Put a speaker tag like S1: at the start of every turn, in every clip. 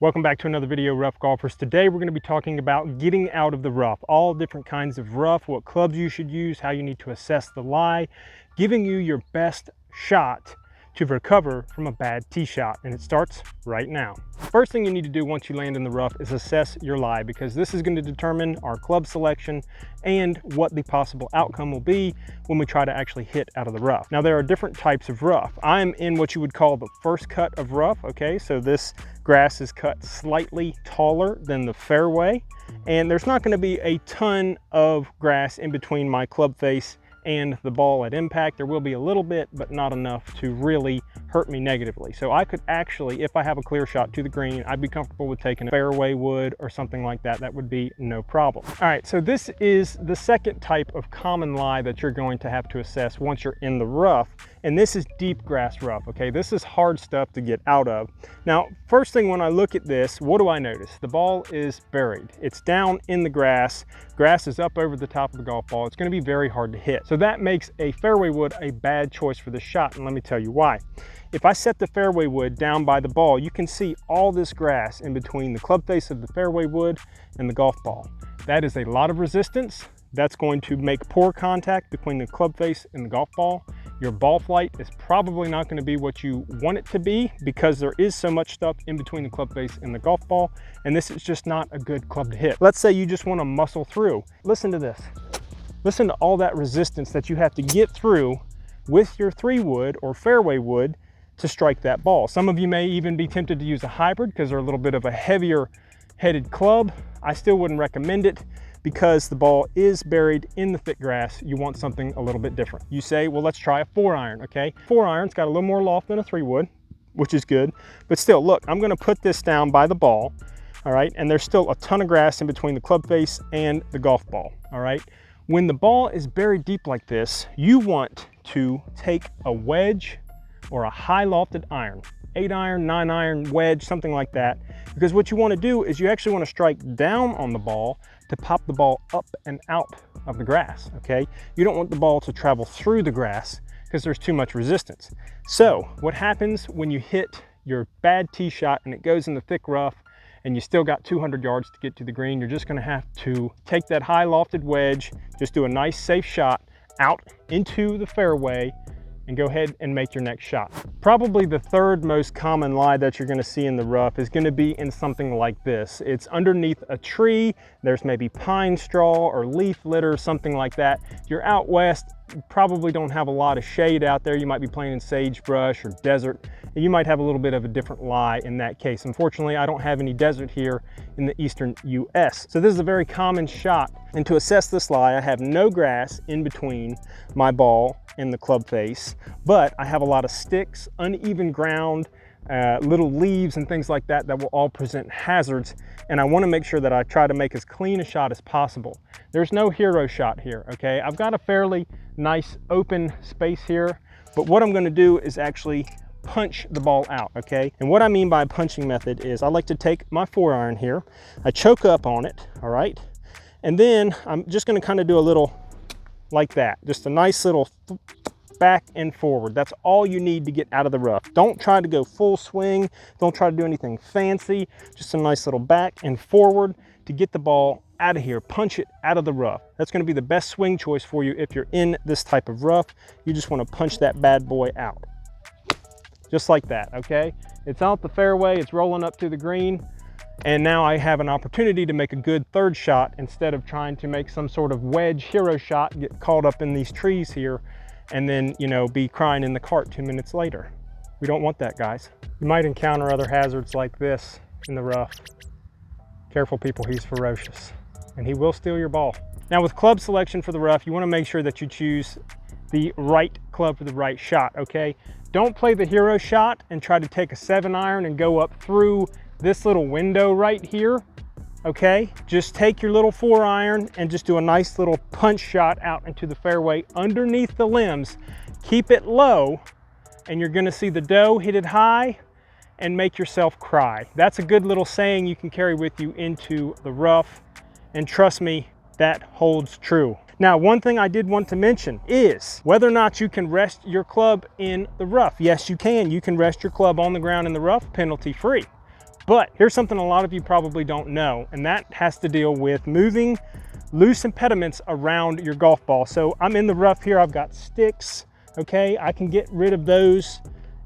S1: Welcome back to another video, Rough Golfers. Today we're going to be talking about getting out of the rough, all different kinds of rough, what clubs you should use, how you need to assess the lie, giving you your best shot to recover from a bad tee shot, and it starts right now. First thing you need to do once you land in the rough is assess your lie, because this is going to determine our club selection and what the possible outcome will be when we try to actually hit out of the rough. Now there are different types of rough. I'm in what you would call the first cut of rough, okay? So this grass is cut slightly taller than the fairway, and there's not going to be a ton of grass in between my club face and the ball at impact. There will be a little bit, but not enough to really hurt me negatively. So I could actually, if I have a clear shot to the green, I'd be comfortable with taking a fairway wood or something like that. That would be no problem. All right, so this is the second type of common lie that you're going to have to assess once you're in the rough, and this is deep grass rough, okay? This is hard stuff to get out of. Now, first thing when I look at this, what do I notice? The ball is buried. It's down in the grass. Grass is up over the top of the golf ball. It's going to be very hard to hit. So that makes a fairway wood a bad choice for this shot, and let me tell you why. If I set the fairway wood down by the ball, you can see all this grass in between the club face of the fairway wood and the golf ball. That is a lot of resistance. That's going to make poor contact between the club face and the golf ball. Your ball flight is probably not going to be what you want it to be, because there is so much stuff in between the club face and the golf ball, and this is just not a good club to hit. Let's say you just want to muscle through. Listen to this. Listen to all that resistance that you have to get through with your 3-wood or fairway wood to strike that ball. Some of you may even be tempted to use a hybrid because they're a little bit of a heavier headed club. I still wouldn't recommend it, because the ball is buried in the thick grass. You want something a little bit different. You say, well, let's try a 4-iron, okay? 4-iron's got a little more loft than a 3-wood, which is good, but still, look, I'm gonna put this down by the ball, all right? And there's still a ton of grass in between the club face and the golf ball, all right? When the ball is buried deep like this, you want to take a wedge or a high lofted iron, 8-iron, 9-iron, wedge, something like that, because what you want to do is you actually want to strike down on the ball to pop the ball up and out of the grass, okay? You don't want the ball to travel through the grass because there's too much resistance. So what happens when you hit your bad tee shot and it goes in the thick rough and you still got 200 yards to get to the green? You're just going to have to take that high lofted wedge, just do a nice safe shot out into the fairway, and go ahead and make your next shot. Probably the third most common lie that you're going to see in the rough is going to be in something like this. It's underneath a tree. There's maybe pine straw or leaf litter, something like that. You're out west, you probably don't have a lot of shade out there. You might be playing in sagebrush or desert, and you might have a little bit of a different lie in that case. Unfortunately, I don't have any desert here in the eastern US. So this is a very common shot. And to assess this lie, I have no grass in between my ball and the club face, but I have a lot of sticks, uneven ground, little leaves and things like that that will all present hazards, and I want to make sure that I try to make as clean a shot as possible. There's no hero shot here, okay? I've got a fairly nice open space here, but what I'm going to do is actually punch the ball out, okay? And what I mean by punching method is I like to take my 4-iron here, I choke up on it, all right? And then I'm just going to kind of do a little like that, just a nice little back and forward. That's all you need to get out of the rough. Don't try to go full swing. Don't try to do anything fancy. Just a nice little back and forward to get the ball out of here. Punch it out of the rough. That's going to be the best swing choice for you if you're in this type of rough. You just want to punch that bad boy out. Just like that, okay? It's out the fairway. It's rolling up to the green. And now I have an opportunity to make a good third shot instead of trying to make some sort of wedge hero shot, get caught up in these trees here, and then, you know, be crying in the cart 2 minutes later. We don't want that, guys. You might encounter other hazards like this in the rough. Careful, people, he's ferocious, and he will steal your ball. Now with club selection for the rough, you want to make sure that you choose the right club for the right shot, okay? Don't play the hero shot and try to take a 7-iron and go up through this little window right here, okay? Just take your little 4-iron and just do a nice little punch shot out into the fairway underneath the limbs. Keep it low, and you're gonna see the doe hit it high and make yourself cry. That's a good little saying you can carry with you into the rough, and trust me, that holds true. Now, one thing I did want to mention is whether or not you can rest your club in the rough. Yes, you can. You can rest your club on the ground in the rough, penalty free. But here's something a lot of you probably don't know, and that has to deal with moving loose impediments around your golf ball. So I'm in the rough here, I've got sticks, okay? I can get rid of those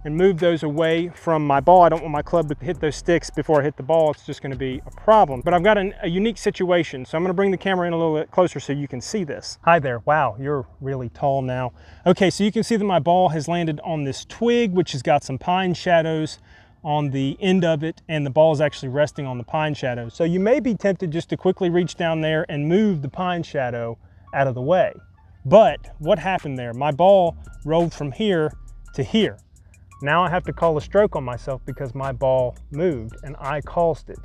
S1: and move those away from my ball. I don't want my club to hit those sticks before I hit the ball. It's just gonna be a problem. But I've got a unique situation, so I'm gonna bring the camera in a little bit closer so you can see this. Hi there, wow, you're really tall now. Okay, so you can see that my ball has landed on this twig, which has got some pine shadows on the end of it, and the ball is actually resting on the pine shadow. So you may be tempted just to quickly reach down there and move the pine shadow out of the way. But what happened there? My ball rolled from here to here. Now I have to call a stroke on myself because my ball moved and I caused it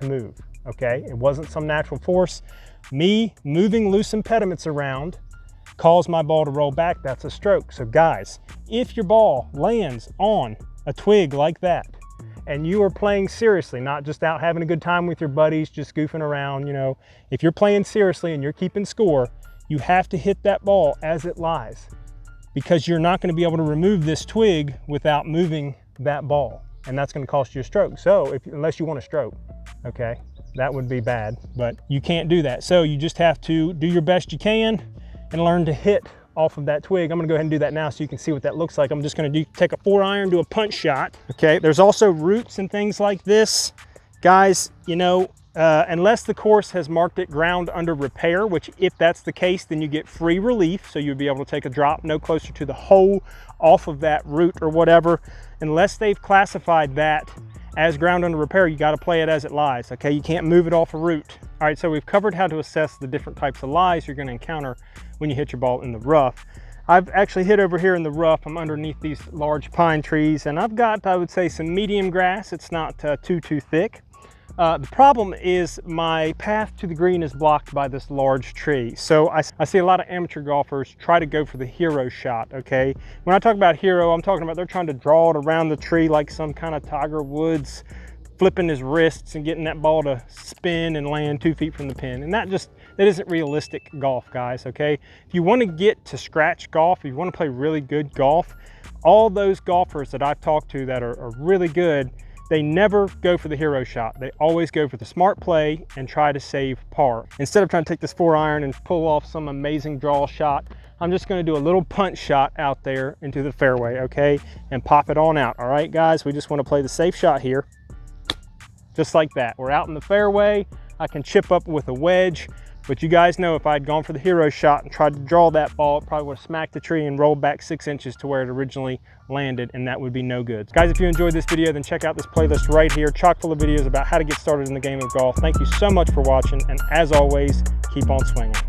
S1: to move, okay? It wasn't some natural force. Me moving loose impediments around caused my ball to roll back. That's a stroke. So guys, if your ball lands on a twig like that and you are playing seriously, not just out having a good time with your buddies, just goofing around, you know, if you're playing seriously and you're keeping score, you have to hit that ball as it lies, because you're not going to be able to remove this twig without moving that ball, and that's going to cost you a stroke. So unless you want a stroke, okay, that would be bad, but you can't do that. So you just have to do your best you can and learn to hit off of that twig. I'm gonna go ahead and do that now so you can see what that looks like. I'm just gonna take a 4-iron, do a punch shot. Okay, there's also roots and things like this. Guys, you know, unless the course has marked it ground under repair, which if that's the case, then you get free relief. So you'll be able to take a drop no closer to the hole off of that root or whatever. Unless they've classified that as ground under repair, you got to play it as it lies, okay? You can't move it off a root. All right, so we've covered how to assess the different types of lies you're going to encounter when you hit your ball in the rough. I've actually hit over here in the rough. I'm underneath these large pine trees, and I've got, I would say, some medium grass. It's not too thick. The problem is my path to the green is blocked by this large tree. So I see a lot of amateur golfers try to go for the hero shot, okay? When I talk about hero, I'm talking about they're trying to draw it around the tree like some kind of Tiger Woods, flipping his wrists and getting that ball to spin and land 2 feet from the pin. And that isn't realistic golf, guys, okay? If you want to get to scratch golf, if you want to play really good golf, all those golfers that I've talked to that are really good, they never go for the hero shot. They always go for the smart play and try to save par. Instead of trying to take this 4-iron and pull off some amazing draw shot, I'm just gonna do a little punch shot out there into the fairway, okay? And pop it on out, all right, guys? We just wanna play the safe shot here. Just like that. We're out in the fairway. I can chip up with a wedge, but you guys know if I'd gone for the hero shot and tried to draw that ball, it probably would have smacked the tree and rolled back 6 inches to where it originally landed, and that would be no good. Guys, if you enjoyed this video, then check out this playlist right here, chock full of videos about how to get started in the game of golf. Thank you so much for watching, and as always, keep on swinging.